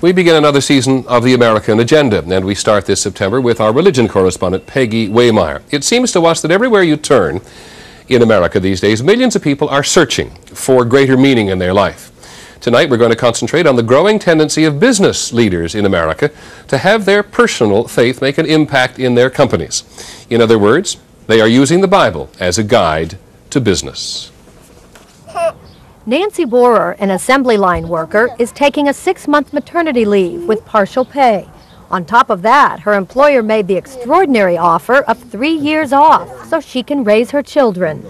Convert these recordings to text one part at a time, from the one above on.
We begin another season of the American Agenda, and we start this September with our religion correspondent, Peggy Waymeyer. It seems to us that everywhere you turn in America these days, millions of people are searching for greater meaning in their life. Tonight, we're going to concentrate on the growing tendency of business leaders in America to have their personal faith make an impact in their companies. In other words, they are using the Bible as a guide to business. Nancy Borer, an assembly line worker, is taking a 6-month maternity leave with partial pay. On top of that, her employer made the extraordinary offer of 3 years off so she can raise her children.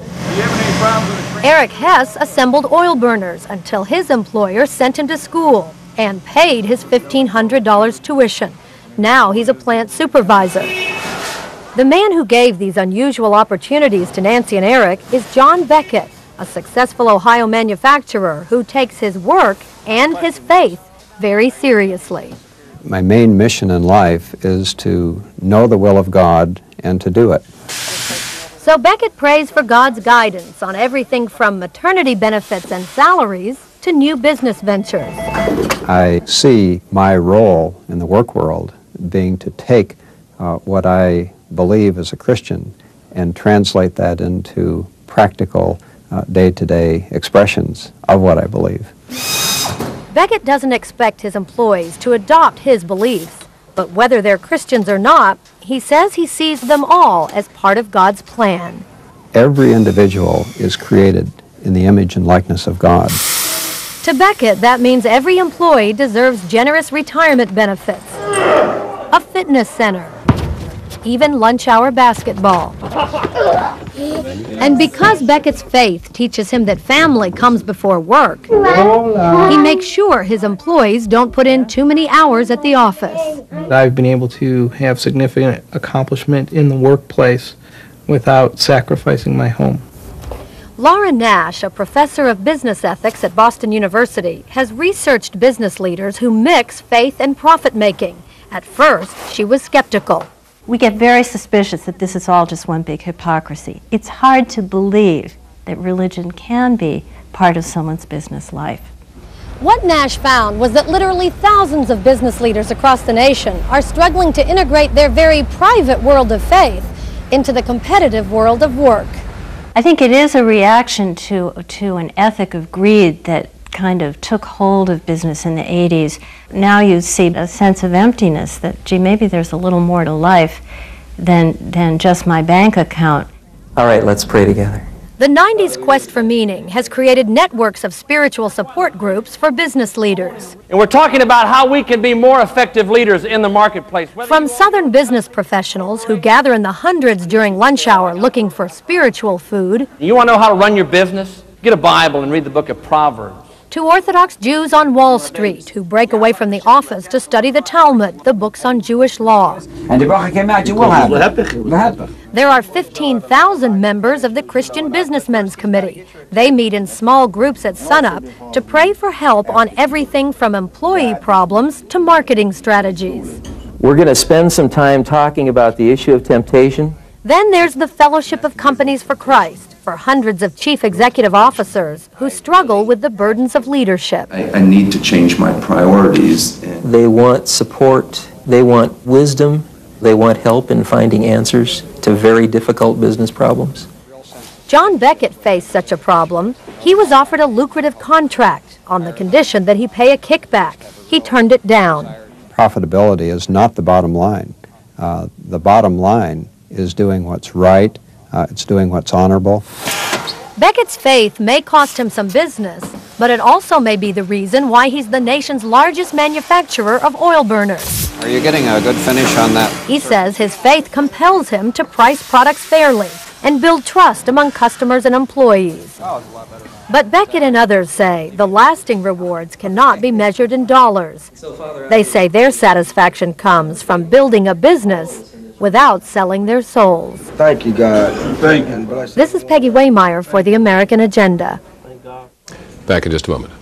Eric Hess assembled oil burners until his employer sent him to school and paid his $1,500 tuition. Now he's a plant supervisor. The man who gave these unusual opportunities to Nancy and Eric is John Beckett, a successful Ohio manufacturer who takes his work and his faith very seriously. My main mission in life is to know the will of God and to do it. So Beckett prays for God's guidance on everything from maternity benefits and salaries to new business ventures. I see my role in the work world being to take what I believe as a Christian and translate that into practical day-to-day expressions of what I believe. Beckett doesn't expect his employees to adopt his beliefs, but whether they're Christians or not, he says he sees them all as part of God's plan. Every individual is created in the image and likeness of God. To Beckett, that means every employee deserves generous retirement benefits, a fitness center, even lunch hour basketball. And because Beckett's faith teaches him that family comes before work, he makes sure his employees don't put in too many hours at the office. I've been able to have significant accomplishment in the workplace without sacrificing my home. Laura Nash, a professor of business ethics at Boston University, has researched business leaders who mix faith and profit-making. At first, she was skeptical. We get very suspicious that this is all just one big hypocrisy. It's hard to believe that religion can be part of someone's business life. What Nash found was that literally thousands of business leaders across the nation are struggling to integrate their very private world of faith into the competitive world of work. I think it is a reaction to an ethic of greed that kind of took hold of business in the 80s. Now you see a sense of emptiness that, gee, maybe there's a little more to life than just my bank account. All right, let's pray together. The 90s quest for meaning has created networks of spiritual support groups for business leaders. And we're talking about how we can be more effective leaders in the marketplace. From Southern business professionals who gather in the hundreds during lunch hour looking for spiritual food. You want to know how to run your business? Get a Bible and read the book of Proverbs. To Orthodox Jews on Wall Street who break away from the office to study the Talmud, the books on Jewish law. There are 15,000 members of the Christian Businessmen's Committee. They meet in small groups at sunup to pray for help on everything from employee problems to marketing strategies. We're going to spend some time talking about the issue of temptation. Then there's the Fellowship of Companies for Christ, for hundreds of chief executive officers who struggle with the burdens of leadership. I need to change my priorities. They want support, they want wisdom, they want help in finding answers to very difficult business problems. John Beckett faced such a problem. He was offered a lucrative contract on the condition that he pay a kickback. He turned it down. Profitability is not the bottom line. The bottom line is doing what's right. It's doing what's honorable. Beckett's faith may cost him some business, but it also may be the reason why he's the nation's largest manufacturer of oil burners. Are you getting a good finish on that? He says his faith compels him to price products fairly and build trust among customers and employees. But Beckett and others say the lasting rewards cannot be measured in dollars. They say their satisfaction comes from building a business without selling their souls. Thank you, God. Thank you. This is Peggy Waymeyer for the American Agenda. Back in just a moment.